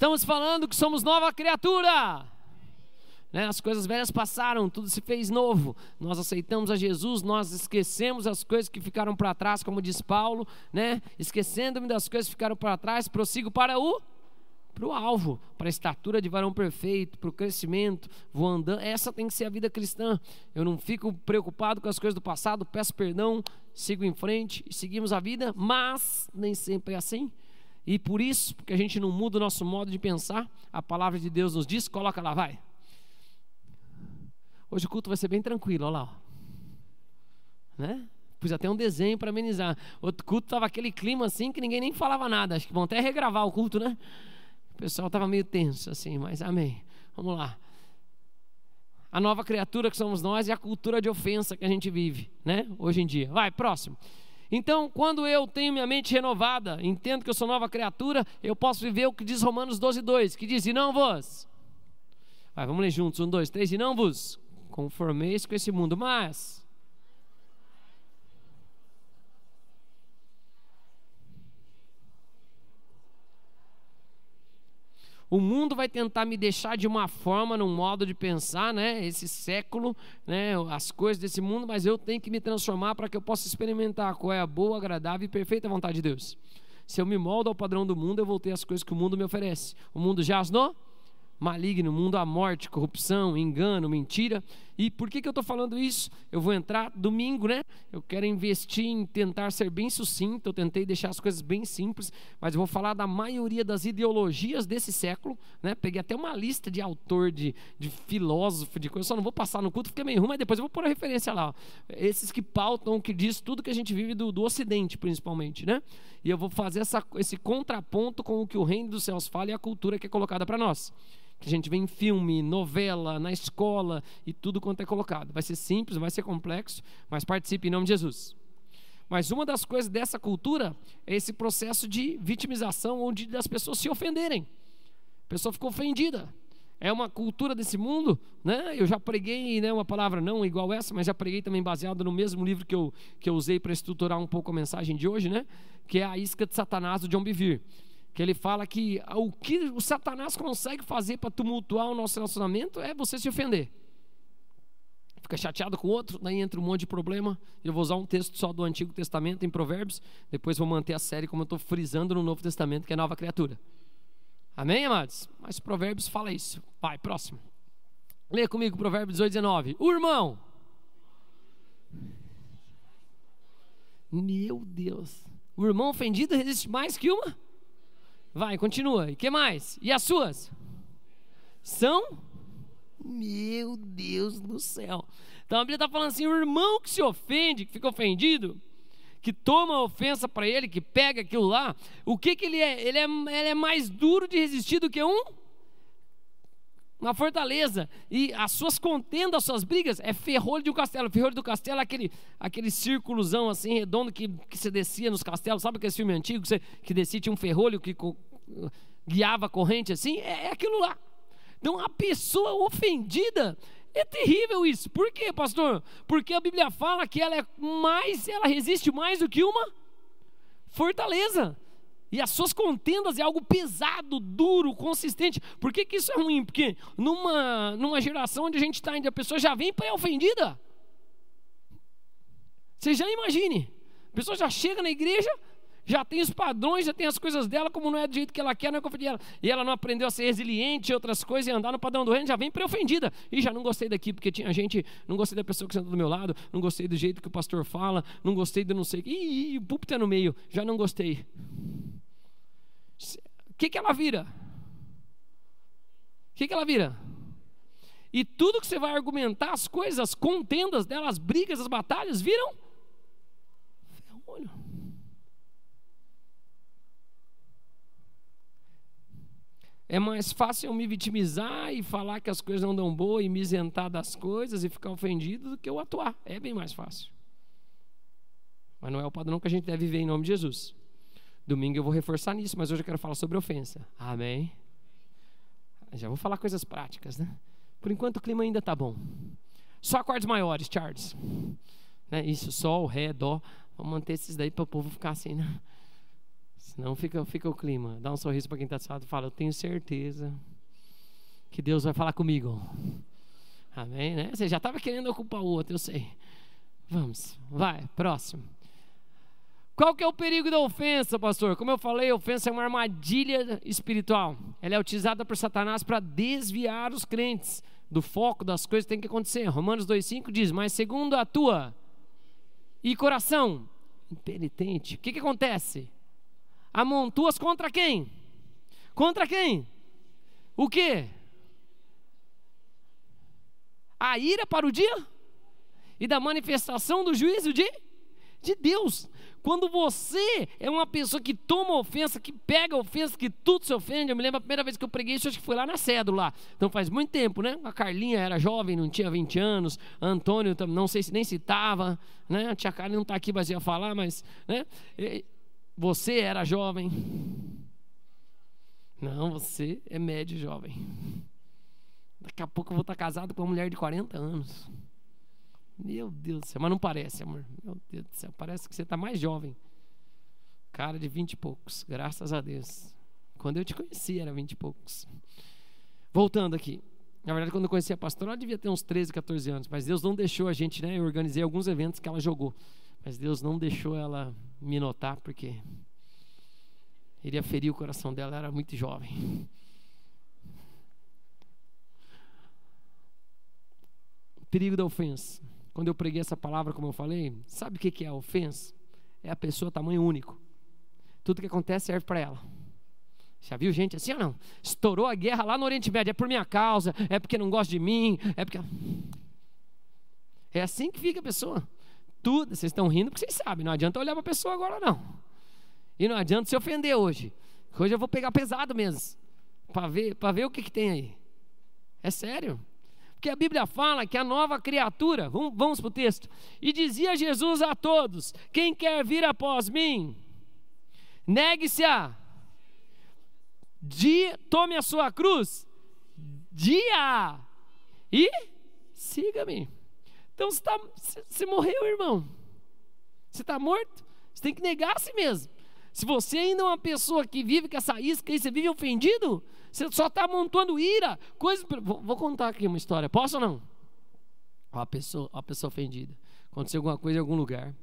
Estamos falando que somos nova criatura. Né? As coisas velhas passaram, tudo se fez novo. Nós aceitamos a Jesus, nós esquecemos as coisas que ficaram para trás, como diz Paulo, né? Esquecendo-me das coisas que ficaram para trás, prossigo para o alvo, para a estatura de varão perfeito, para o crescimento, vou andando. Essa tem que ser a vida cristã. Eu não fico preocupado com as coisas do passado, peço perdão, sigo em frente e seguimos a vida, mas nem sempre é assim. E por isso, porque a gente não muda o nosso modo de pensar, a palavra de Deus nos diz, coloca lá, vai. Hoje o culto vai ser bem tranquilo, olha lá. Ó. Né? Pus até um desenho para amenizar. Outro culto estava aquele clima assim que ninguém nem falava nada. Acho que vão até regravar o culto, né? O pessoal estava meio tenso assim, mas amém. Vamos lá. A nova criatura que somos nós é a cultura de ofensa que a gente vive, né? Hoje em dia. Vai, próximo. Então, quando eu tenho minha mente renovada, entendo que eu sou nova criatura, eu posso viver o que diz Romanos 12:2, que diz, e não vos. Vai, vamos ler juntos, 1, 2, 3, e não vos conformeis com esse mundo, mas o mundo vai tentar me deixar de uma forma, num modo de pensar, né? Esse século, né? As coisas desse mundo, mas eu tenho que me transformar para que eu possa experimentar qual é a boa, agradável e perfeita vontade de Deus. Se eu me moldo ao padrão do mundo, eu vou ter as coisas que o mundo me oferece. O mundo jaz no maligno, o mundo à morte, corrupção, engano, mentira. E por que eu estou falando isso? Eu vou entrar domingo, né? Eu quero investir em tentar ser bem sucinto. Eu tentei deixar as coisas bem simples, mas eu vou falar da maioria das ideologias desse século, né? Peguei até uma lista de autor, de filósofo, de coisas. Só não vou passar no culto, fica meio ruim, mas depois eu vou pôr a referência lá. Ó. Esses que pautam, que diz tudo que a gente vive do Ocidente, principalmente, né? E eu vou fazer esse contraponto com o que o reino dos céus fala e a cultura que é colocada para nós. Que a gente vê em filme, novela, na escola e tudo quanto é colocado. Vai ser simples, vai ser complexo, mas participe em nome de Jesus. Mas uma das coisas dessa cultura é esse processo de vitimização, onde das pessoas se ofenderem. A pessoa ficou ofendida. É uma cultura desse mundo, né? Eu já preguei, né, uma palavra não igual essa, mas já preguei também baseado no mesmo livro que eu usei para estruturar um pouco a mensagem de hoje, né? Que é A Isca de Satanás, do John Bevere. Que ele fala que o que o Satanás consegue fazer para tumultuar o nosso relacionamento é você se ofender. Fica chateado com o outro, daí entra um monte de problema. Eu vou usar um texto só do Antigo Testamento, em Provérbios. Depois vou manter a série como eu estou frisando no Novo Testamento, que é nova criatura. Amém, amados? Mas Provérbios fala isso. Vai, próximo. Leia comigo Provérbios 18:19. O irmão. Meu Deus. O irmão ofendido resiste mais que uma... Vai, continua. E o que mais? E as suas? São? Meu Deus do céu. Então a Bíblia está falando assim, o irmão que se ofende, que fica ofendido, que toma a ofensa para ele, que pega aquilo lá, o que ele é? Ele é mais duro de resistir do que uma fortaleza. E as suas contendas, as suas brigas, é ferrolho de um castelo. Ferrolho do castelo é aquele círculozão assim, redondo que você descia nos castelos. Sabe aquele filme antigo que descia, tinha um ferrolho que guiava a corrente assim? É aquilo lá. Então a pessoa ofendida, é terrível isso. Por quê, pastor? Porque a Bíblia fala que ela resiste mais do que uma fortaleza. E as suas contendas é algo pesado, duro, consistente. Por que isso é ruim? Porque numa geração onde a gente está, onde a pessoa já vem ofendida. Você já imagine. A pessoa já chega na igreja, já tem os padrões, já tem as coisas dela, como não é do jeito que ela quer, não é como ela. E ela não aprendeu a ser resiliente e outras coisas, e andar no padrão do reino, já vem pré-ofendida. E já não gostei daqui, porque tinha gente, não gostei da pessoa que senta do meu lado, não gostei do jeito que o pastor fala, não gostei do não sei. Ih, o púlpito é no meio, já não gostei. O que ela vira? O que ela vira? E tudo que você vai argumentar, as coisas, as contendas dela, as brigas, as batalhas, viram ferrolho. É mais fácil eu me vitimizar e falar que as coisas não dão boa e me isentar das coisas e ficar ofendido do que eu atuar. É bem mais fácil. Mas não é o padrão que a gente deve viver em nome de Jesus. Domingo eu vou reforçar nisso, mas hoje eu quero falar sobre ofensa. Amém? Já vou falar coisas práticas, né? Por enquanto o clima ainda está bom. Só acordes maiores, Charles. Né? Isso, sol, ré, dó. Vamos manter esses daí para o povo ficar assim, né? Senão fica o clima. Dá um sorriso para quem está do lado e fala: eu tenho certeza que Deus vai falar comigo. Amém, né? Você já estava querendo ocupar o outro, eu sei. Vamos, vai, próximo. Qual que é o perigo da ofensa, pastor? Como eu falei, a ofensa é uma armadilha espiritual. Ela é utilizada por Satanás para desviar os crentes do foco das coisas que tem que acontecer. Romanos 2,5 diz: mas segundo a tua e coração impenitente, o que acontece? Amontoas contra quem? Contra quem? O quê? A ira para o dia e da manifestação do juízo de Deus. Quando você é uma pessoa que toma ofensa, que pega ofensa, que tudo se ofende. Eu me lembro a primeira vez que eu preguei isso, acho que foi lá na Cédula lá. Então faz muito tempo, né? A Carlinha era jovem, não tinha 20 anos. Antônio, não sei se nem citava, né? A tia Carlinha não está aqui, mas ia falar, mas, né? Você era jovem. Não, você é médio jovem. Daqui a pouco eu vou estar casado com uma mulher de 40 anos. Meu Deus do céu, mas não parece, amor. Meu Deus do céu, parece que você está mais jovem. Cara de 20 e poucos, graças a Deus. Quando eu te conheci era 20 e poucos. Voltando aqui. Na verdade, quando eu conheci a pastora, ela devia ter uns 13, 14 anos. Mas Deus não deixou a gente, né? Eu organizei alguns eventos que ela jogou. Mas Deus não deixou ela me notar, porque iria ferir o coração dela, ela era muito jovem. O perigo da ofensa. Quando eu preguei essa palavra, como eu falei, sabe o que é a ofensa? É a pessoa tamanho único. Tudo que acontece serve para ela. Já viu gente assim ou não? Estourou a guerra lá no Oriente Médio, é por minha causa, é porque não gosta de mim, é porque... É assim que fica a pessoa. Tudo, vocês estão rindo porque vocês sabem, não adianta olhar para a pessoa agora não. E não adianta se ofender hoje. Hoje eu vou pegar pesado mesmo, para ver o que tem aí. É sério. Porque a Bíblia fala que a nova criatura, vamos para o texto, e dizia Jesus a todos: quem quer vir após mim, negue-se tome a sua cruz, e siga-me. Então você morreu, irmão. Você está morto, você tem que negar a si mesmo. Se você ainda é uma pessoa que vive com essa isca e você vive ofendido, você só está amontoando ira, coisas. Vou contar aqui uma história, posso ou não? A pessoa ofendida. Aconteceu alguma coisa em algum lugar.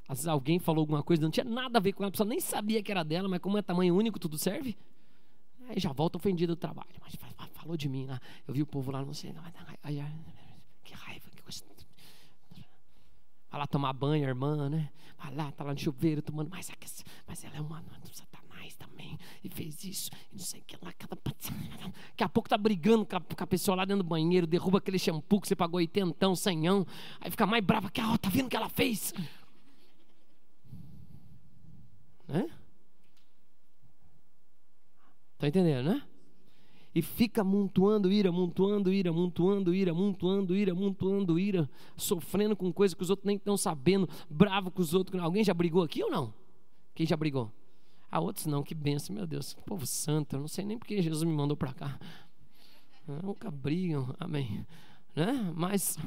Às vezes alguém falou alguma coisa, não tinha nada a ver com ela, a pessoa nem sabia que era dela, mas como é tamanho único, tudo serve. Aí já volta ofendida do trabalho. Mas falou de mim lá. Eu vi o povo lá, não sei. Que raiva, que coisa. Vai lá tomar banho, a irmã, né? Vai lá, tá lá no chuveiro tomando. Mas ela é uma do Satanás também. E fez isso, e não sei o que lá. Daqui a pouco tá brigando com a pessoa lá dentro do banheiro, derruba aquele shampoo que você pagou 80, 100. Aí fica mais brava que tá vendo o que ela fez? Né? Tá entendendo, né? E fica amontoando ira, sofrendo com coisas que os outros nem estão sabendo, bravo com os outros. Alguém já brigou aqui ou não? Quem já brigou? Outros não, que benção, meu Deus, que povo santo, eu não sei nem porque Jesus me mandou para cá. Nunca brigam, amém. Né? Mas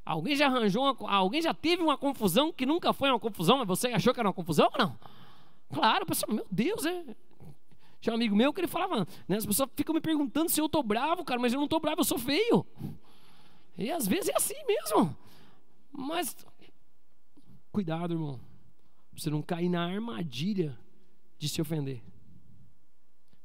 alguém já teve uma confusão que nunca foi uma confusão, mas você achou que era uma confusão ou não? Claro, pessoal, meu Deus, Tinha um amigo meu que ele falava, né, as pessoas ficam me perguntando se eu estou bravo, cara, mas eu não estou bravo, eu sou feio. E às vezes é assim mesmo. Mas cuidado, irmão, pra você não cair na armadilha de se ofender.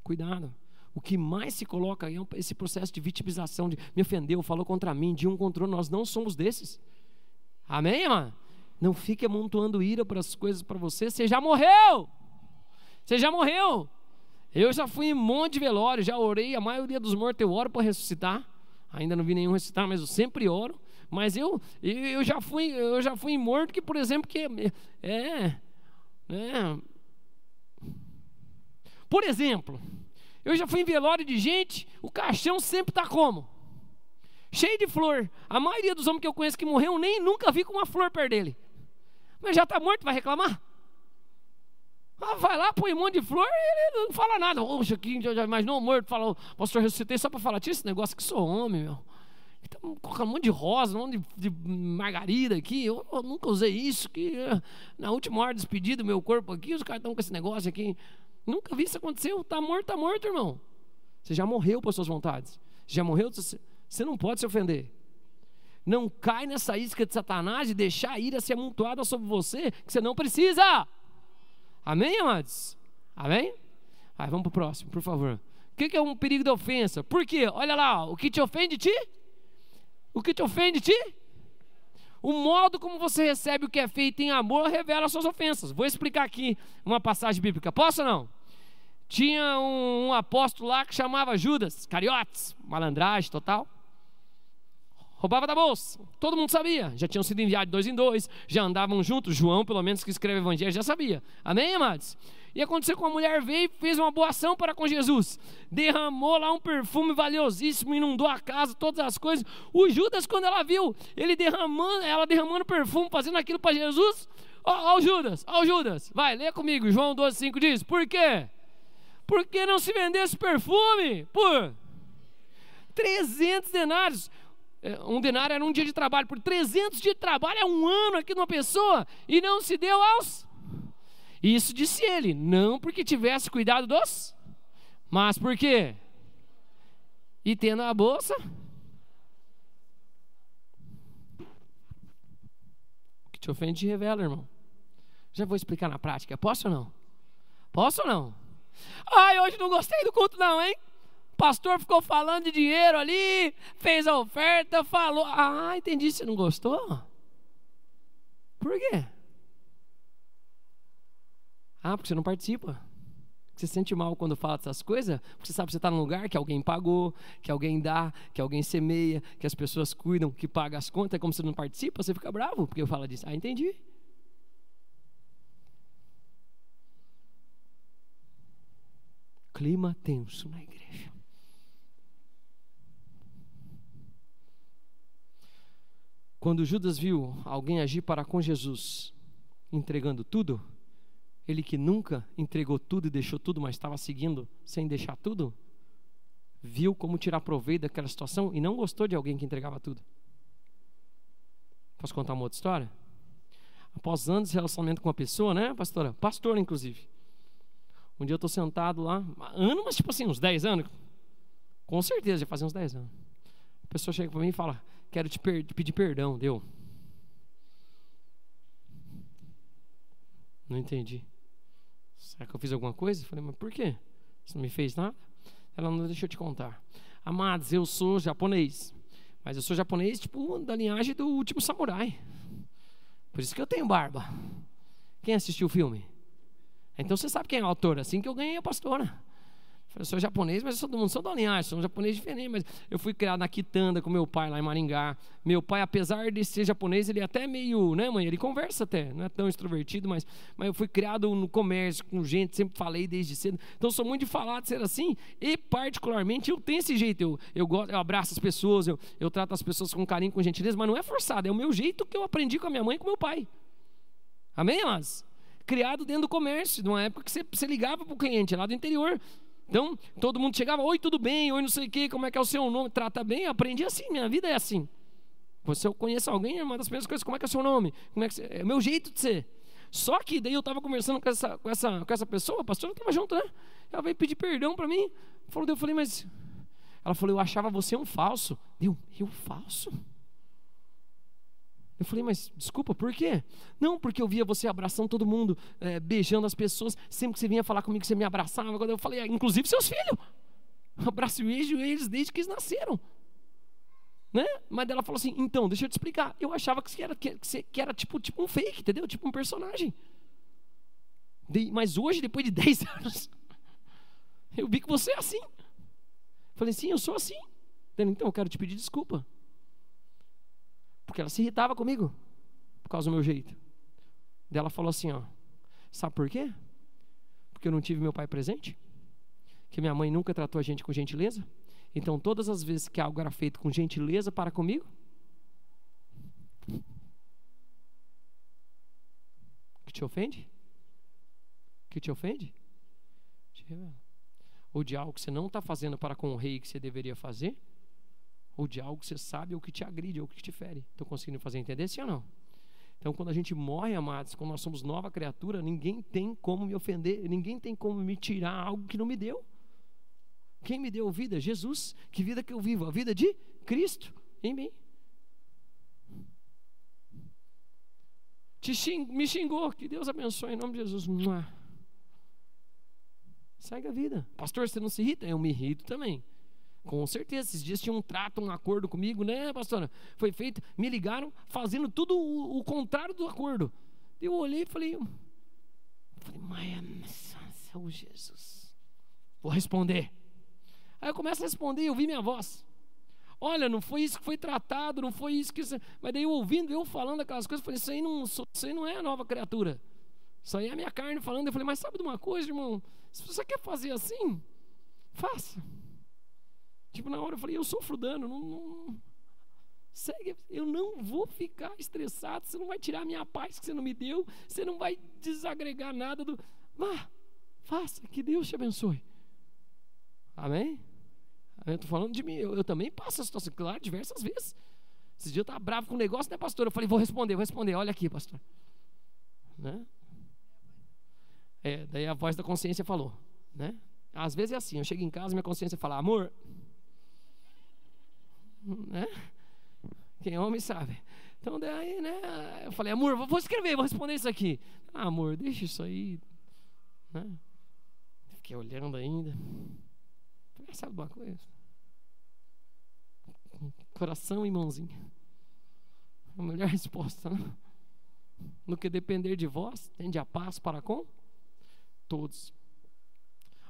Cuidado. O que mais se coloca aí é esse processo de vitimização, de me ofendeu, falou contra mim, de um contra outro. Nós não somos desses. Amém, irmão? Não fique amontoando ira para as coisas para você. Você já morreu. Você já morreu. Eu já fui em um monte de velório, já orei, a maioria dos mortos eu oro para ressuscitar. Ainda não vi nenhum ressuscitar, mas eu sempre oro. Mas eu já fui em morto que, por exemplo, por exemplo, eu já fui em velório de gente, o caixão sempre está como? Cheio de flor. A maioria dos homens que eu conheço que morreu, nem nunca vi com uma flor perto dele. Mas já está morto, vai reclamar? Vai lá, põe um monte de flor e ele não fala nada. Poxa, que já imaginou o morto? Fala, pastor, ressuscitei só para falar, tira esse negócio que sou homem, meu. Estão colocando um monte de rosa, um monte de margarida aqui. Eu nunca usei isso. Na última hora de despedir do meu corpo aqui, os caras estão com esse negócio aqui. Nunca vi isso acontecer. Está morto, irmão. Você já morreu por suas vontades. Já morreu, você não pode se ofender. Não cai nessa isca de Satanás de deixar a ira ser amontoada sobre você, que você não precisa. Amém, amados? Amém? Vai, vamos para o próximo, por favor. O que é um perigo da ofensa? Por quê? Olha lá, o que te ofende de ti? O que te ofende de ti? O modo como você recebe o que é feito em amor revela as suas ofensas. Vou explicar aqui uma passagem bíblica. Posso ou não? Tinha um apóstolo lá que chamava Judas, Cariotes, malandragem total. Roubava da bolsa, todo mundo sabia. Já tinham sido enviados de 2 em 2, já andavam juntos. João, pelo menos que escreve o evangelho, já sabia. Amém, amados? E aconteceu que uma mulher veio e fez uma boa ação para com Jesus. Derramou lá um perfume valiosíssimo, inundou a casa, todas as coisas. O Judas, quando ela viu ela derramando perfume, fazendo aquilo para Jesus. Ó o Judas, vai, lê comigo. João 12,5 diz, por quê? Porque não se vendesse perfume por 300 denários. Um denário era um dia de trabalho. Por 300 dias de trabalho é um ano aqui de uma pessoa. E não se deu aos... Isso disse ele, não porque tivesse cuidado dos, mas por quê? E tendo a bolsa, o que te ofende te revela, irmão. Já vou explicar na prática, posso ou não? Posso ou não? Ai, hoje não gostei do culto não, hein? O pastor ficou falando de dinheiro ali, fez a oferta, falou. Ah, entendi, você não gostou? Por quê? Ah, porque você não participa. Você se sente mal quando fala dessas coisas, porque você sabe que você está num lugar que alguém pagou, que alguém dá, que alguém semeia, que as pessoas cuidam, que paga as contas, como você não participa, você fica bravo, porque eu falo disso. Ah, entendi. Clima tenso na igreja. Quando Judas viu alguém agir para com Jesus, entregando tudo, ele que nunca entregou tudo e deixou tudo, mas estava seguindo sem deixar tudo, viu como tirar proveito daquela situação e não gostou de alguém que entregava tudo. Posso contar uma outra história? Após anos de relacionamento com uma pessoa, né, pastora? Pastor, inclusive. Um dia eu estou sentado lá, mas tipo assim, uns 10 anos. Com certeza, já fazia uns 10 anos. A pessoa chega para mim e fala, quero te pedir perdão, deu. Não entendi. Será que eu fiz alguma coisa? Eu falei, mas por quê? Você não me fez nada? Ela não deixou eu te contar. Amados, eu sou japonês. Mas eu sou japonês, tipo, da linhagem do Último Samurai. Por isso que eu tenho barba. Quem assistiu o filme? Então você sabe quem é o autor. Assim que eu ganhei a pastora. Eu sou japonês, mas eu sou da linhagem, sou um japonês diferente, mas eu fui criado na Quitanda com meu pai lá em Maringá. Meu pai, apesar de ser japonês, ele é até meio, né, mãe? Ele conversa até, não é tão extrovertido, mas eu fui criado no comércio com gente, sempre falei desde cedo. Então sou muito de falar, de ser assim, e particularmente eu tenho esse jeito. Eu abraço as pessoas, eu trato as pessoas com carinho, com gentileza, mas não é forçado, é o meu jeito que eu aprendi com a minha mãe e com meu pai. Amém, amados? Criado dentro do comércio, numa época que você ligava para o cliente lá do interior. Então, todo mundo chegava, oi, tudo bem, oi, não sei o que, como é que é o seu nome, trata bem, eu aprendi assim, minha vida é assim. Se eu conheço alguém, é uma das primeiras coisas, como é que é o seu nome? Como é que é o meu jeito de ser. Só que daí eu estava conversando com essa pessoa, a pastora estava junto, né? Ela veio pedir perdão para mim, eu falei, mas... Ela falou, eu achava você um falso. Eu falso? Eu falei, mas desculpa, por quê? Não, porque eu via você abraçando todo mundo, beijando as pessoas. Sempre que você vinha falar comigo, você me abraçava. Quando eu falei, inclusive seus filhos. Eu abraço e beijo eles desde que eles nasceram. Né? Mas ela falou assim, então, deixa eu te explicar. Eu achava que era tipo um fake, entendeu? Tipo um personagem. Mas hoje, depois de 10 anos, eu vi que você é assim. Falei, sim, eu sou assim. Então, eu quero te pedir desculpa. Porque ela se irritava comigo por causa do meu jeito. Daí ela falou assim, ó, sabe por quê? Porque eu não tive meu pai presente, que minha mãe nunca tratou a gente com gentileza. Então todas as vezes que algo era feito com gentileza para comigo, que te ofende? Que te ofende? Te revela. Ou de algo que você não está fazendo para com o rei que você deveria fazer, ou de algo que você sabe, ou que te agride, ou que te fere. Estou conseguindo fazer entender, sim ou não? Então, quando a gente morre, amados, quando nós somos nova criatura, ninguém tem como me ofender, ninguém tem como me tirar algo que não me deu. Quem me deu vida? Jesus. Que vida que eu vivo? A vida de Cristo em mim. Me xingou, que Deus abençoe em nome de Jesus. Segue a vida. Pastor, você não se irrita? Eu me irrito também. Com certeza, esses dias tinha um trato, um acordo comigo, né, pastora? Foi feito, me ligaram fazendo tudo o contrário do acordo. Eu olhei e falei, mas Jesus, vou responder. Aí eu começo a responder e eu ouvi minha voz. Olha, não foi isso que foi tratado, não foi isso que... Mas daí eu ouvindo, eu falando aquelas coisas, eu falei, isso aí não é a nova criatura. Isso aí é a minha carne falando. Eu falei, mas sabe de uma coisa, irmão? Se você quer fazer assim, faça. Tipo, na hora eu falei, eu sofro dano, não segue, eu não vou ficar estressado, você não vai tirar a minha paz que você não me deu, você não vai desagregar nada do... faça, que Deus te abençoe. Amém? Eu estou falando de mim, eu também passo a situação, claro, diversas vezes. Esses dias eu estava bravo com um negócio, né, pastor? Eu falei, vou responder, olha aqui, pastor. Né? Daí a voz da consciência falou, né? Às vezes é assim, eu chego em casa, minha consciência fala, amor, né? Quem é homem sabe. Então daí, né, eu falei, amor, vou escrever, vou responder isso aqui. Amor, deixa isso aí, né? Fiquei olhando ainda. Falei, sabe de uma coisa? Coração e mãozinha. A melhor resposta, né? No que depender de vós, tende a paz para com todos.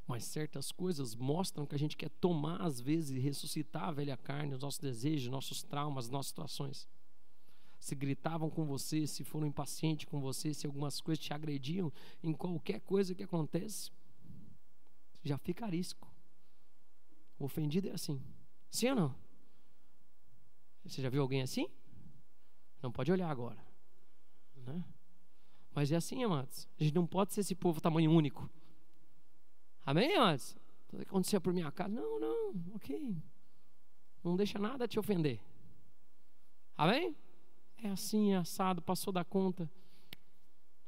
Mas certas coisas mostram que a gente quer tomar, às vezes, e ressuscitar a velha carne, os nossos desejos, nossos traumas, nossas situações. Se gritavam com você, se foram impacientes com você, se algumas coisas te agrediam, em qualquer coisa que acontece, já fica arisco. O ofendido é assim. Sim ou não? Você já viu alguém assim? Não pode olhar agora, né? Mas é assim, amados. A gente não pode ser esse povo tamanho único. Amém, amados? Tudo que acontecia por minha casa, não, ok. Não deixa nada te ofender. Amém? É assim, é assado, passou da conta.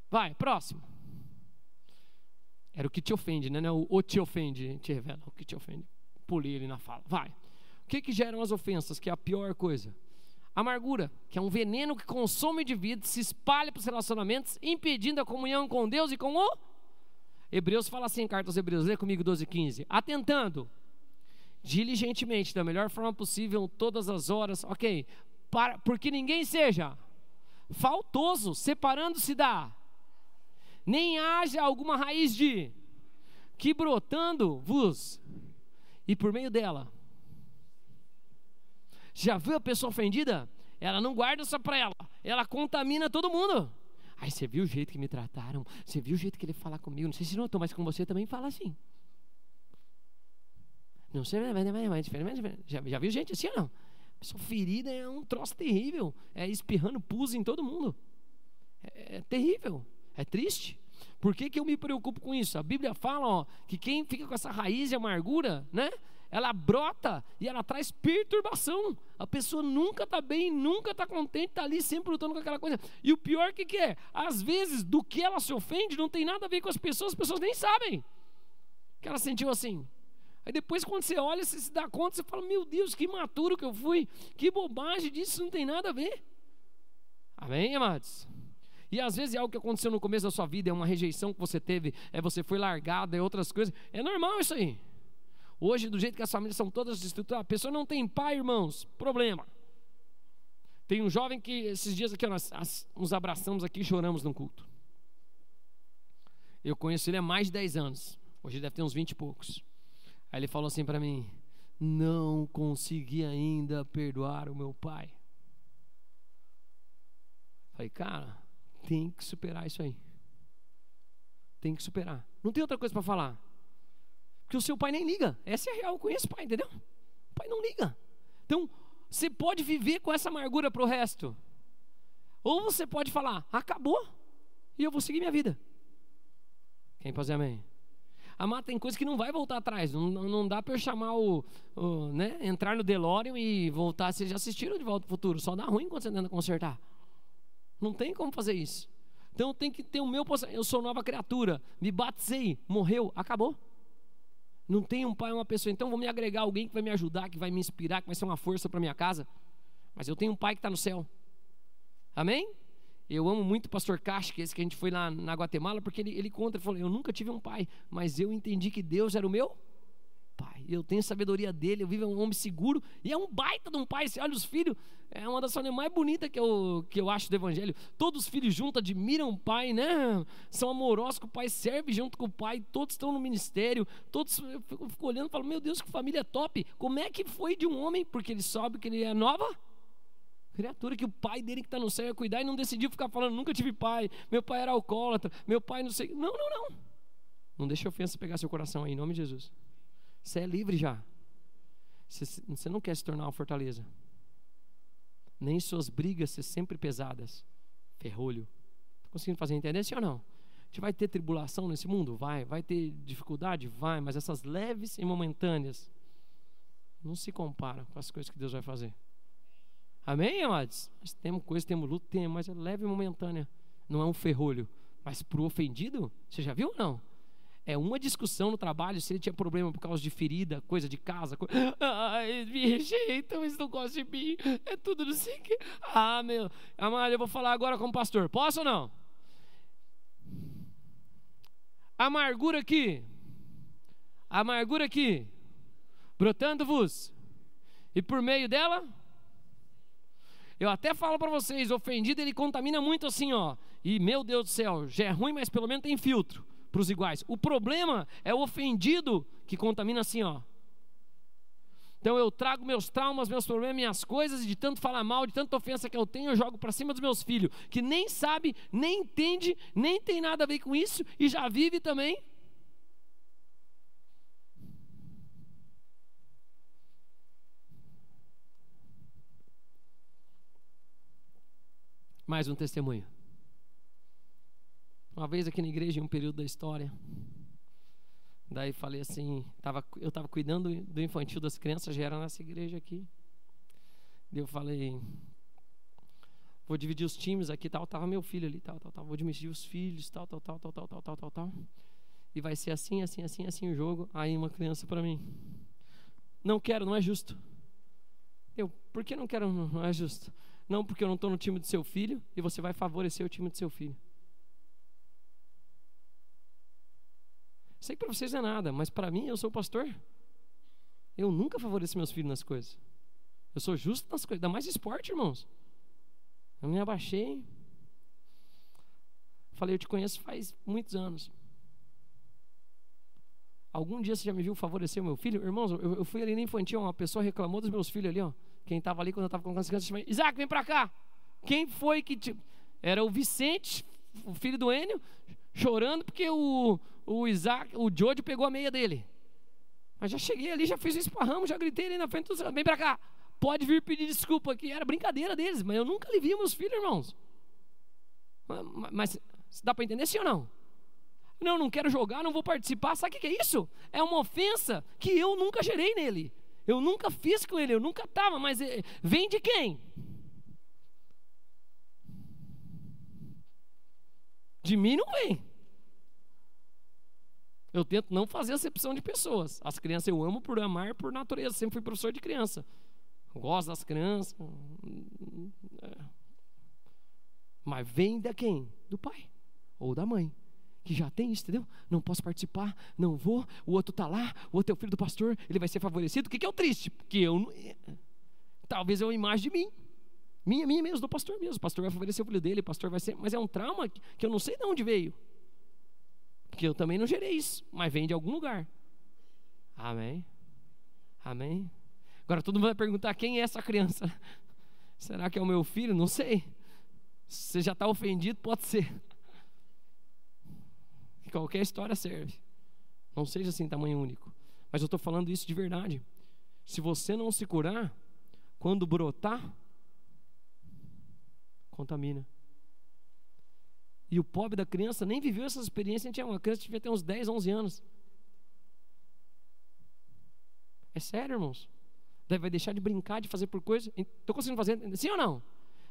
Vai, próximo. Era o que te ofende, né? Não, o te ofende, te revela o que te ofende. Pulei ele na fala. Vai. O que geram as ofensas, que é a pior coisa? Amargura, que é um veneno que consome de vida, se espalha para os relacionamentos, impedindo a comunhão com Deus e com o... Hebreus fala assim, carta aos Hebreus, lê comigo 12:15. Atentando diligentemente, da melhor forma possível, todas as horas, ok, porque ninguém seja faltoso, separando-se da, nem haja alguma raiz de, que brotando-vos, e por meio dela. Já viu a pessoa ofendida? Ela não guarda só para ela contamina todo mundo. Aí você viu o jeito que me trataram, você viu o jeito que ele fala comigo, não sei se notou, mas com você também fala assim. Não sei, mas diferente. Já viu gente assim ou não? A pessoa ferida é um troço terrível, é espirrando pus em todo mundo. É terrível, é triste. Por que eu me preocupo com isso? A Bíblia fala, que quem fica com essa raiz de amargura, né? Ela brota e ela traz perturbação. A pessoa nunca está bem, nunca está contente, está ali sempre lutando com aquela coisa. E o pior que é? Às vezes, do que ela se ofende, não tem nada a ver com as pessoas nem sabem que ela sentiu assim. Aí depois, quando você olha, você se dá conta, você fala, meu Deus, que imaturo que eu fui, que bobagem disso, não tem nada a ver. Amém, amados? E às vezes é algo que aconteceu no começo da sua vida, é uma rejeição que você teve, você foi largado, é outras coisas. É normal isso aí. Hoje, do jeito que as famílias são todas estruturadas, a pessoa não tem pai, irmãos, problema. Tem um jovem que, esses dias aqui, nós nos abraçamos aqui e choramos num culto. Eu conheço ele há mais de 10 anos, hoje ele deve ter uns 20 e poucos. Aí ele falou assim para mim, não consegui ainda perdoar o meu pai. Falei, cara, tem que superar isso aí. Tem que superar. Não tem outra coisa para falar. Porque o seu pai nem liga. Essa é a real, eu conheço o pai, entendeu? O pai não liga. Então, você pode viver com essa amargura para o resto. Ou você pode falar, acabou, e eu vou seguir minha vida. Quem pode dizer amém? Amado, tem coisa que não vai voltar atrás. Não dá para eu chamar né, entrar no DeLorean e voltar. Vocês já assistiram De Volta ao Futuro? Só dá ruim quando você tenta consertar. Não tem como fazer isso. Então tem que ter o meu. Eu sou nova criatura. Me batizei, morreu, acabou. Não tem um pai, uma pessoa. Então vou me agregar alguém que vai me ajudar, que vai me inspirar, que vai ser uma força para minha casa. Mas eu tenho um pai que está no céu. Amém? Eu amo muito o pastor Cash, que é esse que a gente foi lá na Guatemala, porque ele conta, ele falou, eu nunca tive um pai, mas eu entendi que Deus era o meu pai. Eu tenho a sabedoria dele, eu vivo um homem seguro, e é um baita de um pai. Você olha os filhos, é uma das famílias mais bonitas que eu acho do evangelho. Todos os filhos juntos admiram o pai, né? São amorosos com o pai, servem junto com o pai, todos estão no ministério, todos, eu fico olhando e falo, meu Deus, que família top. Como é que foi de um homem? Porque ele sabe que ele é nova criatura, que o pai dele que está no céu ia cuidar, e não decidiu ficar falando, nunca tive pai, meu pai era alcoólatra, meu pai não sei. Não. Não deixe a ofensa pegar seu coração aí, em nome de Jesus. Você é livre já. Você não quer se tornar uma fortaleza. Nem suas brigas ser sempre pesadas. Ferrolho. Está conseguindo fazer entender, sim ou não? A gente vai ter tribulação nesse mundo? Vai ter dificuldade? Vai, mas essas leves e momentâneas não se comparam com as coisas que Deus vai fazer. Amém, amados? Mas temos coisas, temos luta, mas é leve e momentânea. Não é um ferrolho. Mas para o ofendido, você já viu ou não? É uma discussão no trabalho, se ele tinha problema por causa de ferida, coisa de casa. Ai, me rejeitam, eles não gostam de mim. É tudo não sei o que. Meu. Amado, eu vou falar agora como pastor. Posso ou não? Amargura aqui. Brotando-vos. E por meio dela... Eu até falo para vocês, ofendido ele contamina muito assim, ó. E meu Deus do céu, já é ruim, mas pelo menos tem filtro para os iguais. O problema é o ofendido que contamina assim, ó. Então eu trago meus traumas, meus problemas, minhas coisas, e de tanto falar mal, de tanta ofensa que eu tenho, eu jogo para cima dos meus filhos, que nem sabe, nem entende, nem tem nada a ver com isso, e já vive também. Mais um testemunho. Uma vez aqui na igreja, em um período da história, daí falei assim, eu estava cuidando do infantil das crianças, já era nessa igreja aqui. Daí eu falei, vou dividir os times aqui, tava meu filho ali, vou dividir os filhos, tal. E vai ser assim o jogo. Aí uma criança para mim, não quero, não é justo. Por que não quero, não é justo? Não, porque eu não estou no time do seu filho e você vai favorecer o time do seu filho. Sei que para vocês não é nada, mas para mim, eu sou pastor. Eu nunca favoreço meus filhos nas coisas. Eu sou justo nas coisas, ainda mais esporte, irmãos. Eu me abaixei. Falei, eu te conheço faz muitos anos. Algum dia você já me viu favorecer o meu filho? Irmãos, eu fui ali na infantil, uma pessoa reclamou dos meus filhos ali, ó. Quem estava ali quando eu estava com as crianças, chamei, Isaac, vem para cá. Quem foi que Era o Vicente, o filho do Enio, chorando porque o Isaac, o Jojo pegou a meia dele. Mas já cheguei ali, já fiz um esparramo, já gritei ali na frente dos... Vem para cá, pode vir pedir desculpa aqui. Era brincadeira deles, mas eu nunca lhe vi meus filhos, irmãos. Mas dá para entender sim ou não? Não quero jogar, não vou participar. Sabe o que é isso? É uma ofensa que eu nunca gerei nele. Eu nunca fiz com ele, eu nunca estava, mas vem de quem? De mim não vem. Eu tento não fazer acepção de pessoas. As crianças eu amo por amar, por natureza. Sempre fui professor de criança. Gosto das crianças. Mas vem de quem? Do pai ou da mãe. Que já tem isso, entendeu? Não posso participar, não vou, o outro está lá, o outro é o filho do pastor, ele vai ser favorecido. O que é o triste? Porque talvez é uma imagem de mim, minha mesmo, do pastor mesmo. O pastor vai favorecer o filho dele, o pastor vai ser, mas é um trauma que eu não sei de onde veio, porque eu também não gerei isso, mas vem de algum lugar. Amém? Agora todo mundo vai perguntar, quem é essa criança? Será que é o meu filho? Não sei. Se você já está ofendido, pode ser. Qualquer história serve. Não seja assim tamanho único. Mas eu estou falando isso de verdade. Se você não se curar, quando brotar, contamina. E o pobre da criança nem viveu essa experiência. Uma criança devia ter uns 10, 11 anos. É sério, irmãos. Daí vai deixar de brincar, de fazer por coisa. Estou conseguindo fazer, sim ou não?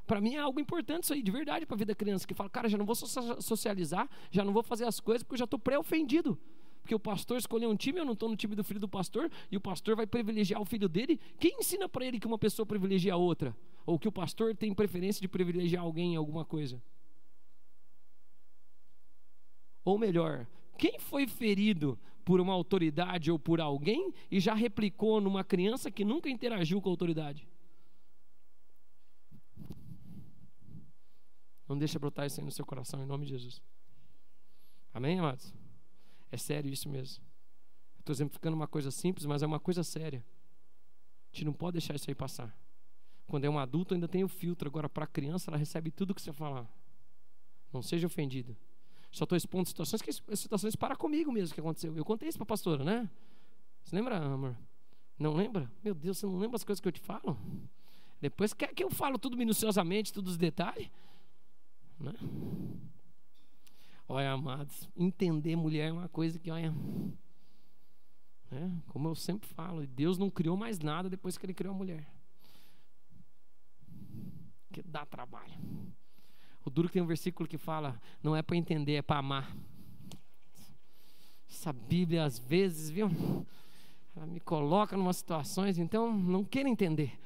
Para mim é algo importante isso aí, de verdade, para a vida da criança, que fala, cara, já não vou socializar, já não vou fazer as coisas, porque eu já estou pré-ofendido. Porque o pastor escolheu um time, eu não estou no time do filho do pastor, e o pastor vai privilegiar o filho dele. Quem ensina para ele que uma pessoa privilegia a outra? Ou que o pastor tem preferência de privilegiar alguém em alguma coisa? Ou melhor, quem foi ferido por uma autoridade ou por alguém e já replicou numa criança que nunca interagiu com a autoridade? Não deixa brotar isso aí no seu coração, em nome de Jesus. Amém, amados? É sério isso mesmo. Estou exemplificando uma coisa simples, mas é uma coisa séria. A gente não pode deixar isso aí passar. Quando é um adulto ainda tem o filtro. Agora para a criança ela recebe tudo que você falar. Não seja ofendido. Só estou expondo situações para comigo mesmo que aconteceu. Eu contei isso para a pastora, né? Você lembra, amor? Não lembra? Meu Deus, você não lembra as coisas que eu te falo? Depois quer que eu falo tudo minuciosamente, todos os detalhes? Né? Olha, amados, entender mulher é uma coisa que, olha, como eu sempre falo, Deus não criou mais nada depois que Ele criou a mulher, que dá trabalho. O duro que tem um versículo que fala, não é para entender, é para amar. Essa Bíblia às vezes, viu, ela me coloca em umas situações, então não queira entender,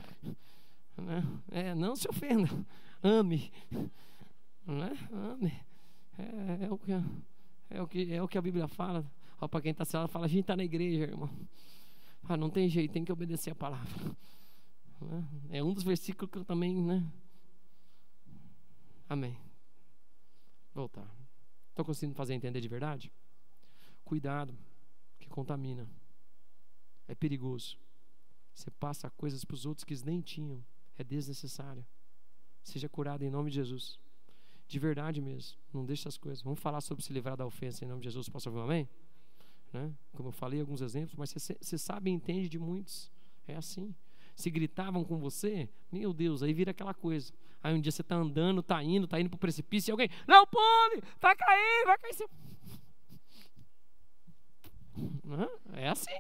né? Não se ofenda, ame, né? Ame. É o que a Bíblia fala. Para quem está sentado, fala, a gente está na igreja, irmão. Não tem jeito, tem que obedecer a palavra. É um dos versículos que eu também, Amém. Voltar. Estou conseguindo fazer entender de verdade? Cuidado, que contamina. É perigoso. Você passa coisas para os outros que eles nem tinham. É desnecessário. Seja curado em nome de Jesus. De verdade mesmo, não deixe essas coisas. Vamos falar sobre se livrar da ofensa em nome de Jesus. Posso ouvir um amém? Né? Como eu falei, alguns exemplos, mas você sabe e entende de muitos. É assim. Se gritavam com você, meu Deus, aí vira aquela coisa. Aí um dia você está andando, está indo para o precipício e alguém, não pule, vai cair. É assim.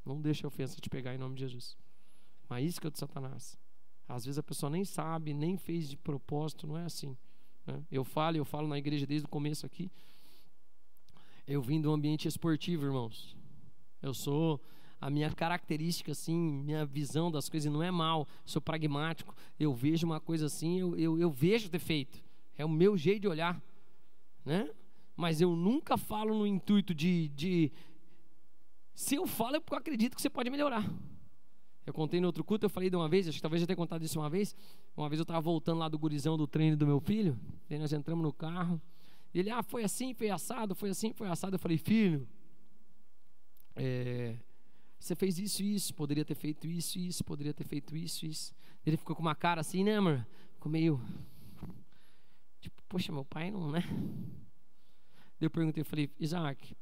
Não deixe a ofensa te pegar em nome de Jesus. Uma isca de Satanás. Às vezes a pessoa nem sabe, nem fez de propósito, não é assim, né? Eu falo na igreja desde o começo aqui. Eu vim do ambiente esportivo, irmãos. A minha característica, assim, minha visão das coisas, não é mal, sou pragmático. Eu vejo uma coisa assim, eu vejo defeito. É o meu jeito de olhar, né? Mas eu nunca falo no intuito de se eu falo é porque eu acredito que você pode melhorar. Eu contei no outro culto, eu falei de uma vez, acho que talvez já tenha contado isso uma vez eu estava voltando lá do gurizão do treino do meu filho, daí nós entramos no carro, e ele, foi assim, foi assado, eu falei, filho, você fez isso, poderia ter feito isso, poderia ter feito isso. Ele ficou com uma cara assim, né, amor? Ficou meio, tipo, poxa, meu pai não, né? Daí eu perguntei, eu falei, Isaac,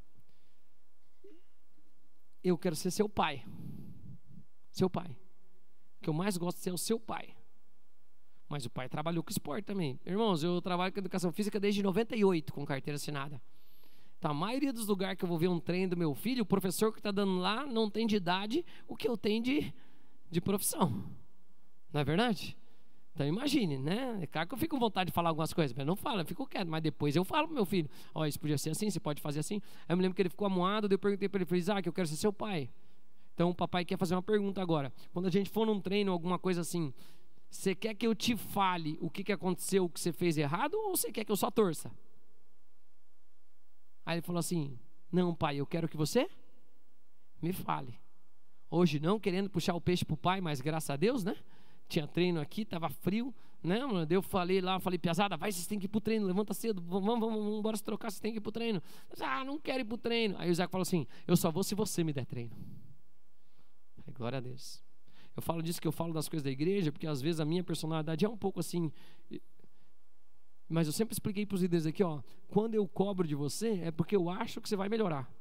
eu quero ser seu pai. Seu pai. O que eu mais gosto de ser o seu pai. Mas o pai trabalhou com esporte também. Irmãos, eu trabalho com educação física desde 98, com carteira assinada. Então, a maioria dos lugares que eu vou ver um treino do meu filho, o professor que está dando lá não tem de idade o que eu tenho de profissão. Não é verdade? Então, imagine, né? É claro que eu fico com vontade de falar algumas coisas, mas não falo, eu fico quieto. Mas depois eu falo pro meu filho, isso podia ser assim, você pode fazer assim. Aí eu me lembro que ele ficou amuado, daí eu perguntei para ele, falei, Isaac, eu quero ser seu pai. Então o papai quer fazer uma pergunta agora. Quando a gente for num treino, alguma coisa assim, você quer que eu te fale o que aconteceu, o que você fez errado, ou você quer que eu só torça? Aí ele falou assim, não, pai, eu quero que você me fale. Hoje não, querendo puxar o peixe pro pai, mas graças a Deus, né? Tinha treino aqui, tava frio, né, mano? Eu falei lá, piazada, vai, vocês têm que ir pro treino, levanta cedo, vamos embora se trocar, vocês têm que ir pro treino. Não quero ir pro treino. Aí o Isaac falou assim, eu só vou se você me der treino. Glória a Deus. Eu falo disso que eu falo das coisas da igreja, porque às vezes a minha personalidade é um pouco assim. Mas eu sempre expliquei para os líderes aqui, quando eu cobro de você, é porque eu acho que você vai melhorar.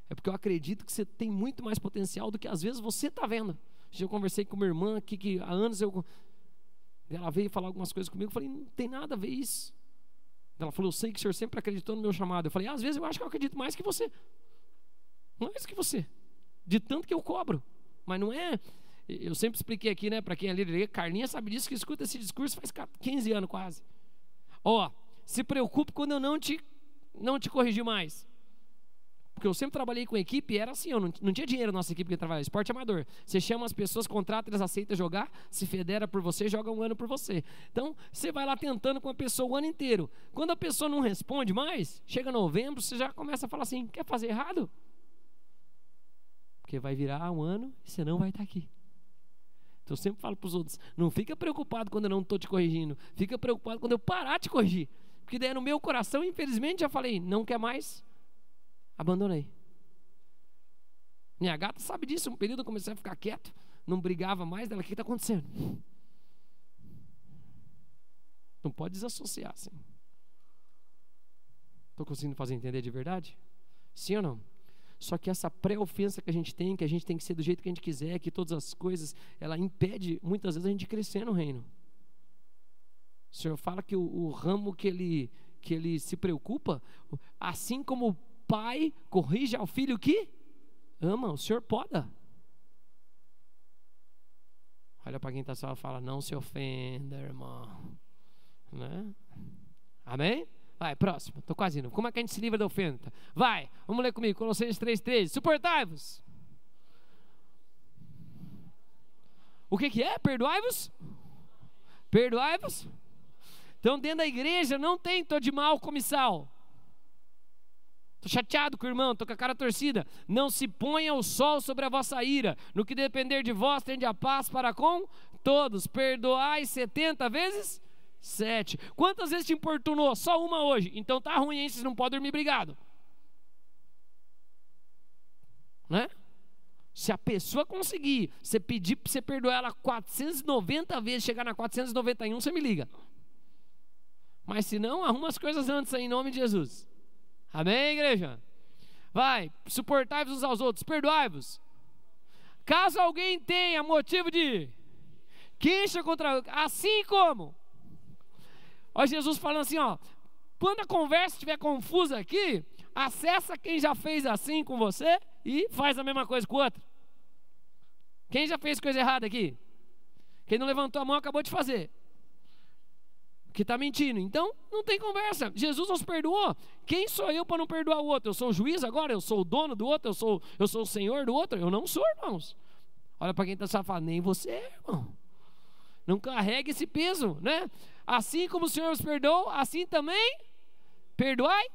É porque eu acredito que você tem muito mais potencial do que às vezes você está vendo. Eu conversei com minha irmã aqui, que há anos ela veio falar algumas coisas comigo, eu falei, não tem nada a ver isso. Ela falou, eu sei que o senhor sempre acreditou no meu chamado. Eu falei, às vezes eu acho que eu acredito mais que você. Mais que você. De tanto que eu cobro. Mas não é... Eu sempre expliquei aqui, né, para quem é líder, Carlinha sabe disso, que escuta esse discurso faz 15 anos quase. Ó, se preocupe quando eu não te corrigi mais. Porque eu sempre trabalhei com equipe e era assim, eu não tinha dinheiro na nossa equipe que trabalha, esporte amador. Você chama as pessoas, contrata, eles aceitam jogar, se federa por você, joga um ano por você. Então, você vai lá tentando com a pessoa o ano inteiro. Quando a pessoa não responde mais, chega novembro, você já começa a falar assim, quer fazer errado? Porque vai virar um ano e você não vai estar aqui. Então eu sempre falo para os outros, não fica preocupado quando eu não estou te corrigindo, fica preocupado quando eu parar de corrigir. Porque daí no meu coração, infelizmente, já falei, não quer mais, abandonei. Minha gata sabe disso, um período eu comecei a ficar quieto, não brigava mais, dela, o que está acontecendo? Não pode desassociar assim. Estou conseguindo fazer entender de verdade? Sim ou não? Só que essa pré-ofensa que a gente tem que ser do jeito que a gente quiser, que todas as coisas, ela impede muitas vezes a gente crescer no reino. O Senhor fala que o ramo que ele se preocupa, assim como o pai corrige ao filho que ama, o Senhor poda. Olha para quem está só e fala, não se ofenda, irmão. Né? Amém? Vai, próximo, estou quase indo. Como é que a gente se livra da ofensa? Vai, vamos ler comigo, Colossenses 3,13. Suportai-vos. O que é? Perdoai-vos? Perdoai-vos? Então dentro da igreja não tem tô de mal comissal. Estou chateado com o irmão, estou com a cara torcida. Não se ponha o sol sobre a vossa ira. No que depender de vós, tende a paz para com todos. Perdoai 70 vezes 7. Quantas vezes te importunou? Só uma hoje. Então tá ruim, hein? Vocês não podem dormir brigado. Né? Se a pessoa conseguir, você pedir para você perdoar ela 490 vezes, chegar na 491, você me liga. Mas se não, arruma as coisas antes aí, em nome de Jesus. Amém, igreja? Vai, suportai-vos uns aos outros, perdoai-vos. Caso alguém tenha motivo de queixa contra... Assim como... Olha Jesus falando assim, ó, quando a conversa estiver confusa aqui, acessa quem já fez assim com você e faz a mesma coisa com o outro. Quem já fez coisa errada aqui? Quem não levantou a mão acabou de fazer. Que está mentindo. Então, não tem conversa. Jesus nos perdoou. Quem sou eu para não perdoar o outro? Eu sou o juiz agora? Eu sou o dono do outro? Eu sou o senhor do outro? Eu não sou, irmãos. Olha para quem está só falando, nem você, irmão. Não carregue esse peso, né? Assim como o Senhor os perdoou, assim também perdoai.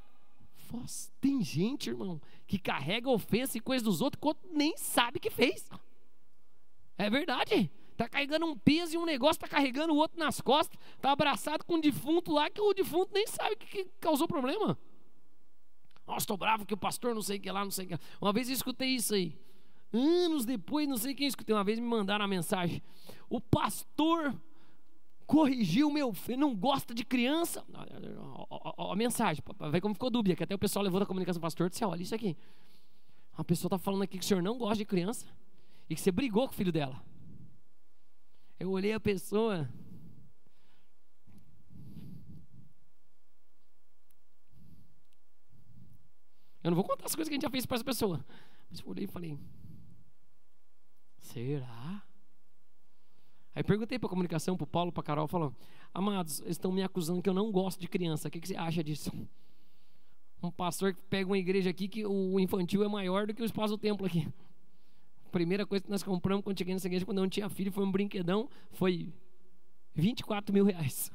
Tem gente, irmão, que carrega ofensa e coisa dos outros que o outro nem sabe que fez. É verdade. Está carregando um peso e um negócio, está carregando o outro nas costas, está abraçado com um defunto lá que o defunto nem sabe que causou problema. Nossa, estou bravo que o pastor não sei o que lá, não sei o que lá. Uma vez eu escutei isso aí. Anos depois, não sei quem escutei, uma vez me mandaram a mensagem. O pastor corrigiu meu filho, não gosta de criança. A mensagem, vai como ficou dúvida, que até o pessoal levou da comunicação, pastor, disse, olha isso aqui. A pessoa está falando aqui que o senhor não gosta de criança e que você brigou com o filho dela. Eu olhei a pessoa. Eu não vou contar as coisas que a gente já fez para essa pessoa. Mas eu olhei e falei, será? Aí perguntei para a comunicação, para o Paulo, para a Carol, falou, amados, eles estão me acusando que eu não gosto de criança, o que você acha disso? Um pastor que pega uma igreja aqui que o infantil é maior do que o espaço do templo aqui. A primeira coisa que nós compramos quando cheguei nessa igreja, quando eu não tinha filho, foi um brinquedão, foi 24 mil reais.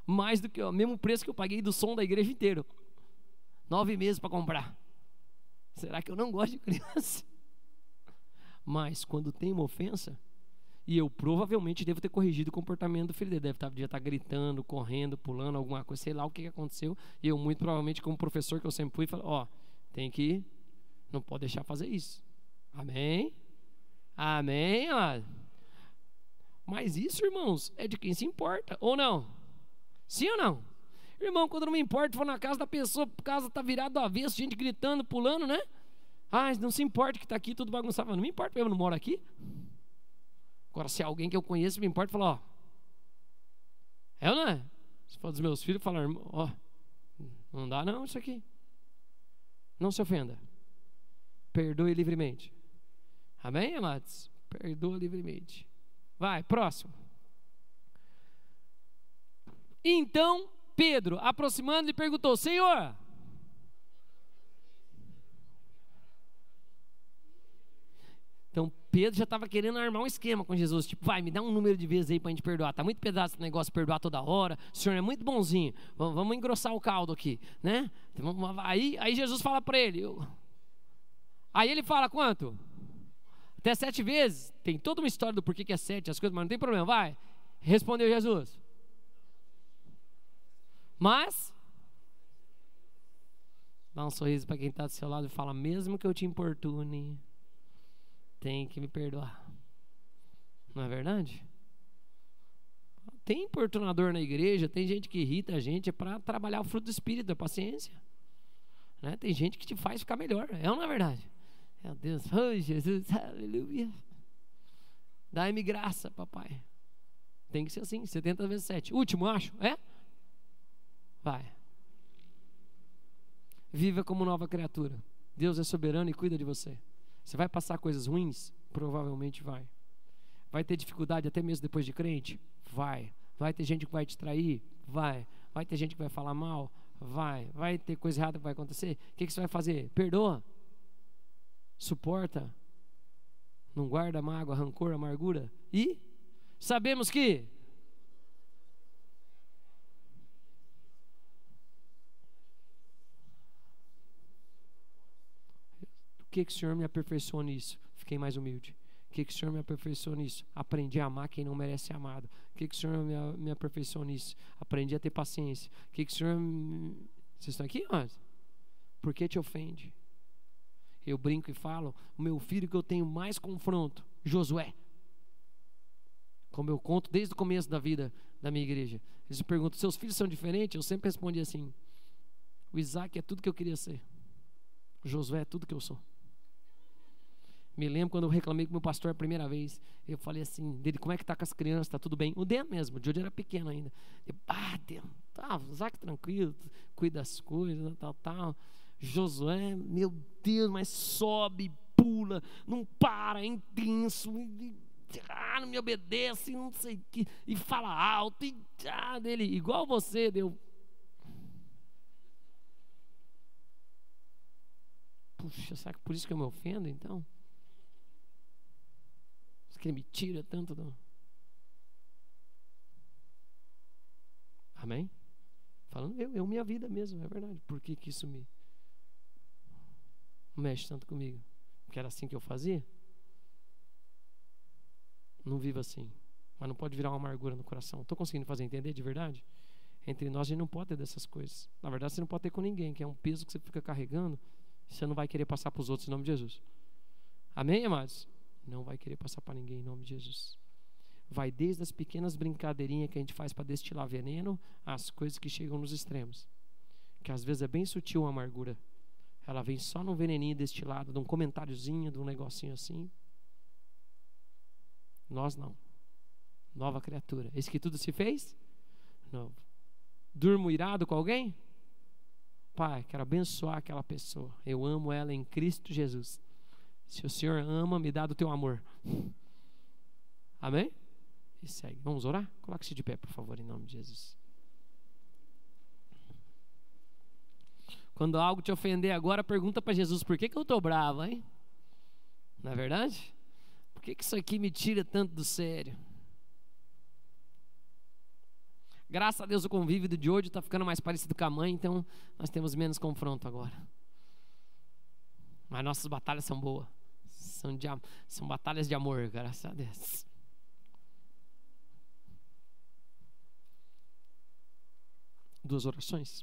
Mais do que o mesmo preço que eu paguei do som da igreja inteira. 9 meses para comprar. Será que eu não gosto de criança? Mas quando tem uma ofensa, e eu provavelmente devo ter corrigido o comportamento do filho dele, devia estar gritando, correndo, pulando, alguma coisa, sei lá o que aconteceu, e eu muito provavelmente como professor que eu sempre fui, falei, ó, tem que ir, não pode deixar fazer isso. Amém? Amém, ó. Mas isso, irmãos, é de quem se importa, ou não? Sim ou não? Irmão, quando não me importa, vou na casa da pessoa, a casa está virada do avesso, gente gritando, pulando, né? Ah, não se importa que está aqui tudo bagunçado. Não me importa, eu não moro aqui. Agora, se alguém que eu conheço me importa, fala, ó, é ou não é? Se for dos meus filhos, falar, ó, não dá não isso aqui. Não se ofenda. Perdoe livremente. Amém, amados? Perdoa livremente. Vai, próximo. Então Pedro, aproximando, lhe perguntou: Senhor, então Pedro já estava querendo armar um esquema com Jesus, tipo, vai, me dá um número de vezes aí para a gente perdoar, tá muito pesado esse negócio de perdoar toda hora, o Senhor é muito bonzinho, vamos engrossar o caldo aqui, né? Aí Jesus fala para ele, aí ele fala quanto? Até 7 vezes, tem toda uma história do porquê que é 7, as coisas, mas não tem problema, vai, respondeu Jesus. Mas, dá um sorriso para quem está do seu lado e fala, mesmo que eu te importune, tem que me perdoar. Não é verdade? Tem importunador na igreja, tem gente que irrita a gente para trabalhar o fruto do Espírito, a paciência, né? Tem gente que te faz ficar melhor, é ou não é verdade? Meu Deus, oh Jesus, aleluia. Dai-me graça, papai. Tem que ser assim, 70 vezes 7. Último, acho, é? Vai. Viva como nova criatura. Deus é soberano e cuida de você. Você vai passar coisas ruins? Provavelmente vai. Vai ter dificuldade até mesmo depois de crente? Vai. Vai ter gente que vai te trair? Vai. Vai ter gente que vai falar mal? Vai. Vai ter coisa errada que vai acontecer? O que você vai fazer? Perdoa. Suporta. Não guarda mágoa, rancor, amargura. E sabemos que o que o Senhor me aperfeiçoou nisso? Fiquei mais humilde. O que o Senhor me aperfeiçoou nisso? Aprendi a amar quem não merece ser amado. O que o Senhor me aperfeiçoou nisso? Aprendi a ter paciência. O que o Senhor... Vocês estão aqui? Por que te ofende? Eu brinco e falo, o meu filho que eu tenho mais confronto, Josué. Como eu conto desde o começo da vida da minha igreja. Eles me perguntam, seus filhos são diferentes? Eu sempre respondi assim, o Isaac é tudo que eu queria ser. O Josué é tudo que eu sou. Me lembro quando eu reclamei com meu pastor a primeira vez. Eu falei assim, dele, como é que tá com as crianças? Tá tudo bem? O Dan mesmo, o Jody era pequeno ainda. Dan, tá, o Isaac tranquilo, cuida das coisas, tal. Josué, meu Deus, mas sobe, pula, não para, é intenso, não me obedece, não sei o que, e fala alto, dele, igual você, deu. Puxa, será que por isso que eu me ofendo, então? Que ele me tira tanto do... Amém? Falando eu minha vida mesmo, é verdade. Por que isso me mexe tanto comigo? Porque era assim que eu fazia? Não vivo assim. Mas não pode virar uma amargura no coração. Estou conseguindo fazer entender de verdade? Entre nós a gente não pode ter dessas coisas. Na verdade você não pode ter com ninguém, que é um peso que você fica carregando e você não vai querer passar para os outros em nome de Jesus. Amém, amados? Não vai querer passar para ninguém em nome de Jesus. Vai desde as pequenas brincadeirinhas que a gente faz para destilar veneno às coisas que chegam nos extremos, que às vezes é bem sutil a amargura. Ela vem só num veneninho destilado, de um comentáriozinho, de um negocinho assim. Nós não. Nova criatura. Esse que tudo se fez? Novo. Durmo irado com alguém? Pai, quero abençoar aquela pessoa. Eu amo ela em Cristo Jesus. Se o Senhor ama, me dá do teu amor. Amém? E segue. Vamos orar? Coloque-se de pé, por favor, em nome de Jesus. Quando algo te ofender agora, pergunta para Jesus, por que eu estou bravo, hein? Não é verdade? Por que isso aqui me tira tanto do sério? Graças a Deus o convívio de hoje está ficando mais parecido com a mãe, então nós temos menos confronto agora. Mas nossas batalhas são boas. São batalhas de amor, graças a Deus. Duas orações.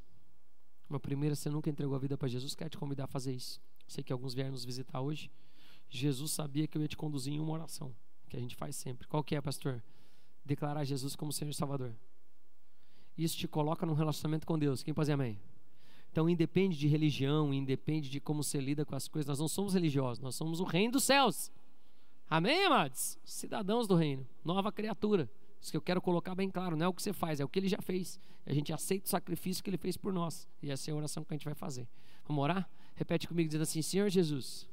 Uma primeira, você nunca entregou a vida para Jesus, quero te convidar a fazer isso. Sei que alguns vieram nos visitar hoje. Jesus sabia que eu ia te conduzir em uma oração, que a gente faz sempre. Qual que é, pastor? Declarar Jesus como Senhor e Salvador. Isso te coloca num relacionamento com Deus. Quem pode dizer amém? Então, independe de religião, independe de como você lida com as coisas. Nós não somos religiosos, nós somos o reino dos céus. Amém, amados? Cidadãos do reino, nova criatura. Isso que eu quero colocar bem claro, não é o que você faz, é o que ele já fez. A gente aceita o sacrifício que ele fez por nós. E essa é a oração que a gente vai fazer. Vamos orar? Repete comigo, dizendo assim, Senhor Jesus,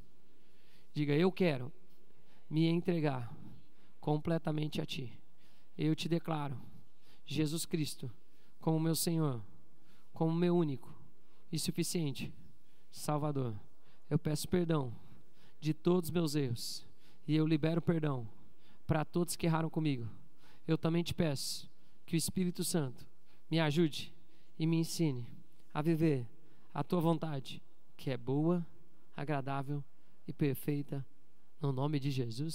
Diga: eu quero me entregar completamente a Ti. Eu te declaro Jesus Cristo como meu Senhor, como meu único e suficiente Salvador. Eu peço perdão de todos os meus erros e eu libero perdão para todos que erraram comigo. Eu também te peço que o Espírito Santo me ajude e me ensine a viver a Tua vontade, que é boa, agradável e perfeita, no nome de Jesus.